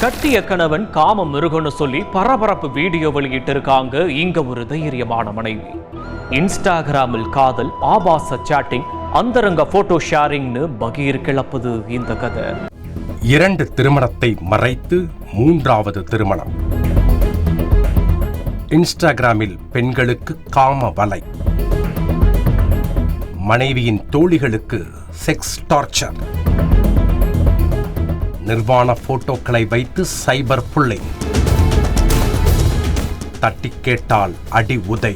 கட்டிய கணவன் காம மிருகன்னு சொல்லி பரபரப்பு வீடியோ வெளியிட்டு இருக்காங்க இங்க ஒரு தைரியமான மனைவி. இன்ஸ்டாகிராமில் காதல், ஆபாச சாட்டிங், அந்தரங்க போட்டோ ஷேரிங்னு பகீர் கிளப்புது இந்த கதை. 2 திருமணத்தை மறைத்து 3வது திருமணம். இன்ஸ்டாகிராமில் பெண்களுக்கு காம வலை, மனைவியின் தோழிகளுக்கு செக்ஸ் டார்ச்சர், நிர்வாண போட்டோக்களை வைத்து சைபர் புல்லிங், தட்டி கேட்டால் அடி உதை,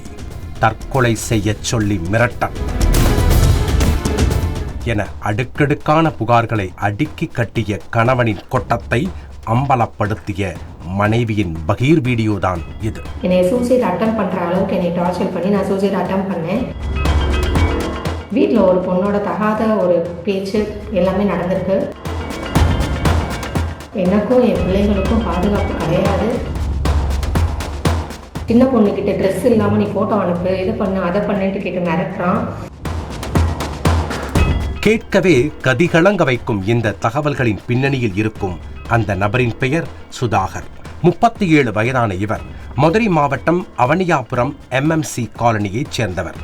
தற்கொலை செய்ய சொல்லி மிரட்டல் என அடுக்கடுக்கான புகார்களை அடுக்கி கட்டிய கணவனின் கொட்டத்தை அம்பலப்படுத்திய மனைவியின் பகீர் வீடியோ தான் இது. என்னை சூசைட் அட்டம் பண்ற அளவுக்கு என்னை டார்ச்சர் பண்ணி நான் சூசைட் அட்டம் பண்ணேன். வீட்டில் ஒரு பொண்ணோட தகாத ஒரு பேச்சு எல்லாமே நடந்திருக்கு. எனக்கும் என் பிள்ளைங்களுக்கும் பாதுகாப்பு கிடையாது. சின்ன பொண்ணுக்கிட்ட ட்ரெஸ் இல்லாமல் நீ ஃபோட்டோ அனுப்பு, இதை பண்ணு அதை பண்ணுன்ட்டு கேட்டு மிரட்டுறான். கேட்கவே கதிகலங்க வைக்கும் இந்த தகவல்களின் பின்னணியில் இருக்கும் அந்த நபரின் பெயர் சுதாகர். 37 வயதான இவர் மதுரை மாவட்டம் அவனியாபுரம் MMC காலனியைச் சேர்ந்தவர்.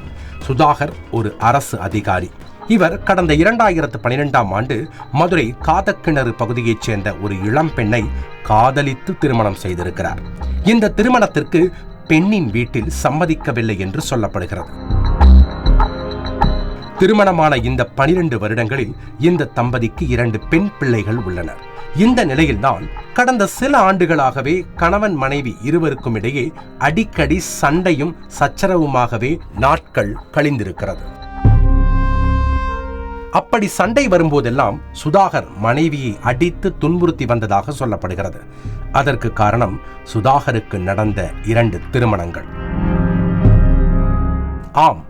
சுதாகர் ஒரு அரசு அதிகாரி. இவர் கடந்த 2012ஆம் ஆண்டு மதுரை காதக்கிணறு பகுதியைச் சேர்ந்த ஒரு இளம் பெண்ணை காதலித்து திருமணம் செய்திருக்கிறார். இந்த திருமணத்திற்கு பெண்ணின் வீட்டில் சம்மதிக்கவில்லை என்று சொல்லப்படுகிறது. திருமணமான இந்த 12 வருடங்களில் இந்த தம்பதிக்கு 2 பெண் பிள்ளைகள் உள்ளனர். இந்த நிலையில்தான் கடந்த சில ஆண்டுகளாகவே கணவன் மனைவி இருவருக்கும் இடையே அடிக்கடி சண்டையும் சச்சரவுமாகவே நாட்கள் கழிந்திருக்கிறது. அப்படி சண்டை வரும்போதெல்லாம் சுதாகர் மனைவியை அடித்து துன்புறுத்தி வந்ததாக சொல்லப்படுகிறது. அதற்கு காரணம் சுதாகருக்கு நடந்த 2 திருமணங்கள். ஆம்,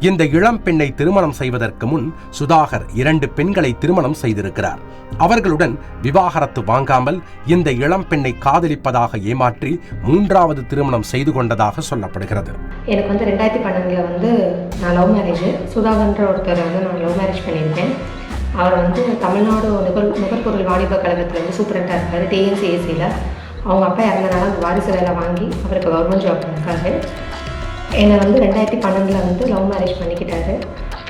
இந்த இளம் பெண்ணை திருமணம் செய்வதற்கு முன் சுதாகர் 2 பெண்களை திருமணம் செய்திருக்கிறார். அவர்களுடன் விவாகரத்து வாங்காமல் இந்த இளம் பெண்ணை காதலிப்பதாக ஏமாற்றி 3வது திருமணம் செய்து கொண்டதாக சொல்லப்படுகிறது. எனக்கு 2012 நான் லவ் மேரேஜ். சுதாகர்ன்ற ஒருத்தர் நான் லவ் மேரேஜ் பண்ணியிருக்கேன். அவர் தமிழ்நாடு நுகர்பொருள் வாணிப கழகத்தில் சூப்பரண்டாக இருக்காரு, TNCACயில். அவங்க அப்பா இறந்தனால அந்த வாரிசு வேலை வாங்கி அவருக்கு கவர்மெண்ட் ஜாப் இருக்காரு. என்னை 2012 லவ் மேரேஜ் பண்ணிக்கிட்டாரு.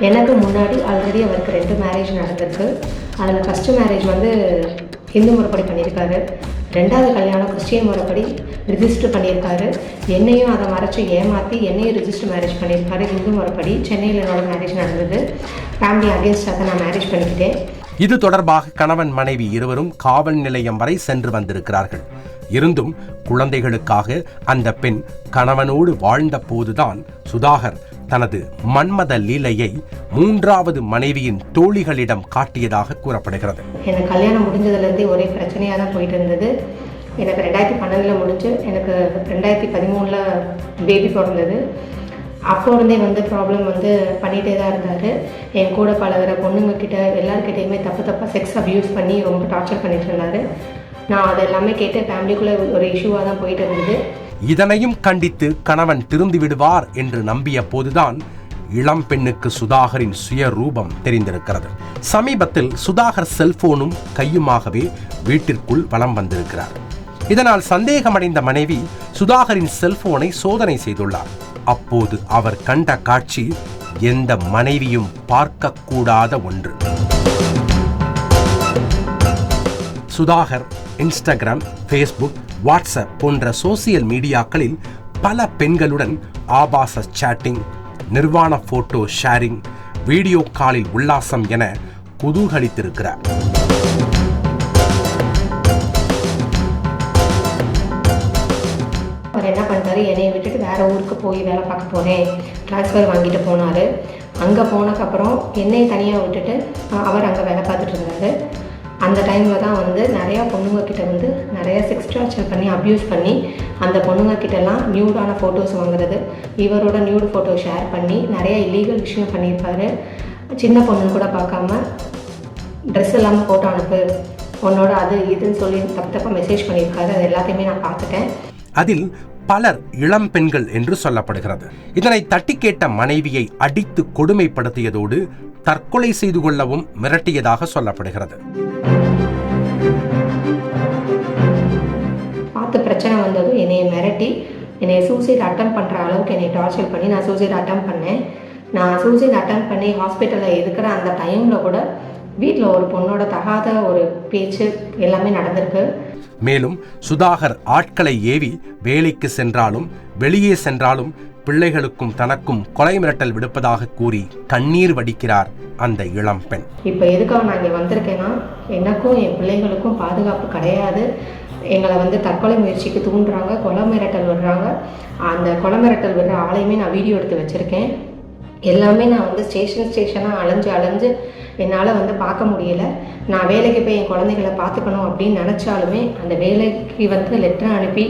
எனக்கு முன்னாடி ஆல்ரெடி அவருக்கு 2 மேரேஜ் நடந்திருக்கு. அதில் ஃபஸ்ட்டு மேரேஜ் ஹிந்து முறைப்படி பண்ணியிருக்காரு. 2வது கல்யாணம் கிறிஸ்டியன் முறைப்படி ரிஜிஸ்டர் பண்ணியிருக்காரு. என்னையும் அதை மறைச்சி ஏமாற்றி என்னையும் ரிஜிஸ்டர் மேரேஜ் பண்ணியிருக்காரு ஹிந்து முறைப்படி. சென்னையில் என்னோட மேரேஜ் நடந்தது. ஃபேமிலி அகேன்ஸ்டாக நான் மேரேஜ் பண்ணிக்கிட்டேன். இது தொடர்பாக கணவன் மனைவி இருவரும் காவல் நிலையம் வரை சென்று வந்திருக்கிறார்கள். இருந்தும் குழந்தைகளுக்காக அந்த பெண் கணவனோடு வாழ்ந்த போதுதான் சுதாகர் தனது மன்மத லீலையை 3வது மனைவியின் தோழிகளிடம் காட்டியதாக கூறப்படுகிறது. எனக்கு கல்யாணம் முடிஞ்சதுலேருந்தே ஒரே பிரச்சனையாக தான் போயிட்டு இருந்தது. எனக்கு 2012 முடிஞ்சு எனக்கு 2013 பேபி பிறந்தது. அப்போ இருந்தே ப்ராப்ளம் பண்ணிகிட்டே தான் இருந்தார். என் கூட பழகிற பொண்ணுங்கக்கிட்ட எல்லாருக்கிட்டையுமே தப்பாக செக்ஸ் அப்யூஸ் பண்ணி ரொம்ப டார்ச்சர் பண்ணிட்டு இருந்தார். நான் அது எல்லாமே கேட்டு ஃபேமிலிக்குள்ளே ஒரு இஷ்யூவாக தான் போயிட்டு இருந்தது. இதனையும் கண்டித்து கணவன் திருந்து விடுவார் என்று நம்பிய போதுதான் இளம் பெண்ணுக்கு சுதாகரின் சுய ரூபம் தெரிந்திருக்கிறது. சமீபத்தில் சுதாகர் செல்போனும் கையுமாகவே வீட்டிற்குள் வலம் வந்திருக்கிறார். இதனால் சந்தேகமடைந்த மனைவி சுதாகரின் செல்போனை சோதனை செய்துள்ளார். அப்போது அவர் கண்ட காட்சி எந்த மனைவியும் பார்க்கக்கூடாத ஒன்று. சுதாகர் இன்ஸ்டாகிராம், ஃபேஸ்புக், வாட்ஸ்அப் போன்ற சோசியல் மீடியாக்களில் பல பெண்களுடன் ஆபாச சாட்டிங், நிர்வாண போட்டோ ஷேரிங், வீடியோ காலில் உல்லாசம் என குதூகலித்திருக்கிறார். அவர் என்ன பண்ணிட்டாரு, என்னையை விட்டுட்டு வேற ஊருக்கு போய் வேலை பார்க்க போனேன், ட்ரான்ஸ்ஃபர் வாங்கிட்டு போனார். அங்கே போனதுக்கப்புறம் என்னை தனியாக விட்டுட்டு அவர் அங்கே வேலை பார்த்துட்டு இருந்தார். அந்த டைமில் தான் நிறையா பொண்ணுங்கக்கிட்ட நிறையா செக்ஸ் டார்ச்சர் பண்ணி அப்யூஸ் பண்ணி அந்த பொண்ணுங்கக்கிட்டலாம் நியூடான ஃபோட்டோஸ் வாங்குறது, இவரோட நியூடு ஃபோட்டோ ஷேர் பண்ணி நிறையா இல்லீகல் விஷயம் பண்ணியிருப்பார். சின்ன பொண்ணு கூட பார்க்காம ட்ரெஸ் இல்லாமல் ஃபோட்டோ அனுப்பு, உன்னோட அது இதுன்னு சொல்லி தப்பாக மெசேஜ் பண்ணியிருக்காரு. அது எல்லாத்தையுமே நான் பார்த்துட்டேன். அதில் பலர் இளம் பெண்கள் என்று சொல்லப்படுகிறது. இதனை தட்டி கேட்ட மனைவியை அடித்து கொடுமைப்படுத்தியதோடு தற்கொலை செய்து கொள்ளவும் மிரட்டியதாக சொல்லப்படுகிறது. பிரச்சனை வந்ததும் என்னையை மிரட்டி என்னை சூசைட் அட்டம் பண்ணுற அளவுக்கு என்னை டார்ச்சர் பண்ணி நான் சூசைட் அட்டம் பண்ணேன். நான் சூசைட் அட்டம் பண்ணி ஹாஸ்பிட்டலில் இருக்கிற அந்த டைமில் கூட வீட்டில் ஒரு பொண்ணோட தகாத ஒரு பேச்சு எல்லாமே நடந்திருக்கு. மேலும் சுதாகர் ஆட்களை ஏவி வேலைக்கு சென்றாலும் வெளியே சென்றாலும் பிள்ளைகளுக்கும் தனக்கும் கொலை மிரட்டல் விடுப்பதாக கூறி கண்ணீர் வடிக்கிறார் அந்த இளம் பெண். இப்போ எதுக்காக நான் இங்கே வந்திருக்கேன்னா, எனக்கும் என் பிள்ளைகளுக்கும் பாதுகாப்பு கிடையாது. எங்களை வந்து தற்கொலை முயற்சிக்கு தூண்டுறாங்க, கொலை மிரட்டல் விடுறாங்க. அந்த கொலை மிரட்டல் விடுற ஆளையுமே நான் வீடியோ எடுத்து வச்சுருக்கேன். எல்லாமே நான் வந்து ஸ்டேஷனாக அலைஞ்சு என்னால் வந்து பார்க்க முடியல. நான் வேலைக்கு போய் என் குழந்தைகளை பார்த்துக்கணும் அப்படின்னு நினச்சாலுமே அந்த வேலைக்கு வந்து லெட்டர் அனுப்பி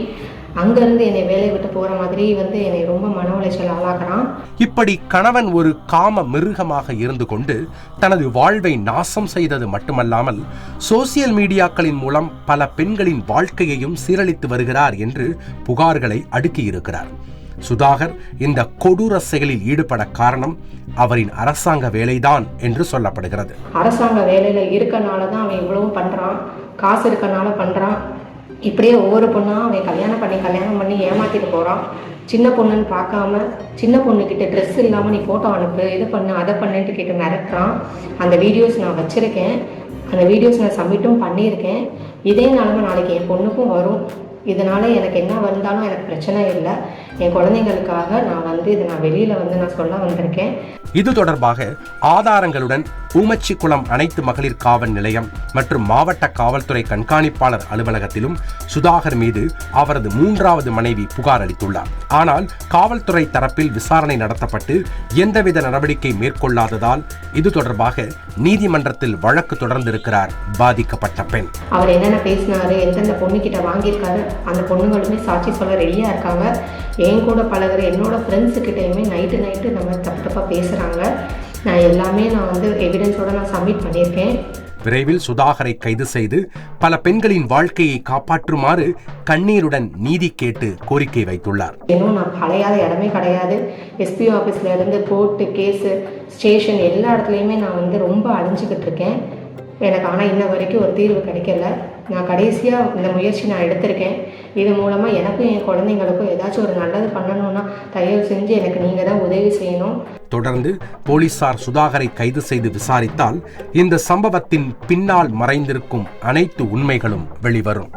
அங்கேருந்து என்னை வேலையை விட்டு போகிற மாதிரி வந்து என்னை ரொம்ப மன உளைச்சல் ஆளாக்குறான். இப்படி கணவன் ஒரு காம மிருகமாக இருந்து கொண்டு தனது வாழ்வை நாசம் செய்தது மட்டுமல்லாமல் சோசியல் மீடியாக்களின் மூலம் பல பெண்களின் வாழ்க்கையையும் சீரழித்து வருகிறார் என்று புகார்களை அடுக்கியிருக்கிறார். சுதாகர் இந்த கொடூர செயலில் ஈடுபட காரணம் அவரின் அரசாங்க வேலைதான் என்று சொல்லப்படுகிறது. அரசாங்க வேலையில இருக்கனால தான் அவன் இவ்வளவும் பண்றான், காசு இருக்கனால பண்றான். இப்படியே ஒவ்வொரு பொண்ணா அவன் கல்யாணம் பண்ணி ஏமாத்திட்டு போறான். சின்ன பொண்ணுன்னு பார்க்காம சின்ன பொண்ணுக்கிட்ட ட்ரெஸ் இல்லாமல் நீ ஃபோட்டோ அனுப்பு, இது பண்ணு அதை பண்ணுன்ட்டு கேட்டு மிரட்டுறான். அந்த வீடியோஸ் நான் வச்சுருக்கேன், அந்த வீடியோஸ் நான் சப்மிட்டும் பண்ணியிருக்கேன். இதே நிலமை நாளைக்கு என் பொண்ணுக்கும் வரும். இதனால் எனக்கு என்ன வந்தாலும் எனக்கு பிரச்சனை இல்லை. என் குழந்தைங்களுக்காக நான் வந்து இதை நான் வெளியில் வந்து நான் சொல்ல வந்திருக்கேன். இது தொடர்பாக ஆதாரங்களுடன் ஊமச்சிக்குளம் அனைத்து மகளிர் காவல் நிலையம் மற்றும் மாவட்ட காவல்துறை கண்காணிப்பாளர் அலுவலகத்திலும் சுதாகர் மீது அவரது 3வது மனைவி புகார் அளித்துள்ளார். ஆனால் காவல்துறை தரப்பில் விசாரணை நடத்தப்பட்டு எந்தவித நடவடிக்கை மேற்கொள்ளாததால் இது தொடர்பாக நீதிமன்றத்தில் வழக்கு தொடர்ந்திருக்கிறார் பாதிக்கப்பட்ட பெண். அவர் என்னென்ன பேசினாரு, எந்தெந்த பொண்ணுக்கிட்ட வாங்கியிருக்காரு, அந்த பொண்ணுங்களுமே சாட்சி சொல்ல ரெடியாக இருக்காங்க. என் கூட பழகிற என்னோட ஃப்ரெண்ட்ஸுக்கிட்டையுமே நைட்டு இந்த மாதிரி தப்பாக பேசுகிறாங்க. நான் எல்லாமே நான் வந்து எவிடன்ஸோட நான் சப்மிட் பண்ணியிருக்கேன். விரைவில் சுதாகரை கைது செய்து பல பெண்களின் வாழ்க்கையை காப்பாற்றுமாறு கண்ணீருடன் நீதி கேட்டு கோரிக்கை வைத்துள்ளார். இன்னும் நான் அலையாத இடமே கிடையாது. எஸ்பி ஆஃபீஸில் இருந்து கோர்ட்டு, கேஸு, ஸ்டேஷன் எல்லா இடத்துலையுமே நான் வந்து ரொம்ப அழிஞ்சிக்கிட்டு இருக்கேன். எனக்கு ஆனால் இன்ன வரைக்கும் ஒரு தீர்வு கிடைக்கல. நான் கடைசியாக இந்த முயற்சி நான் எடுத்திருக்கேன். இது மூலமாக எனக்கும் என் குழந்தைங்களுக்கும் ஏதாச்சும் ஒரு நல்லது பண்ணணும்னா தயவு செஞ்சு எனக்கு நீங்கள் தான் உதவி செய்யணும். தொடர்ந்து போலீசார் சுதாகரை கைது செய்து விசாரித்தால் இந்த சம்பவத்தின் பின்னால் மறைந்திருக்கும் அனைத்து உண்மைகளும் வெளிவரும்.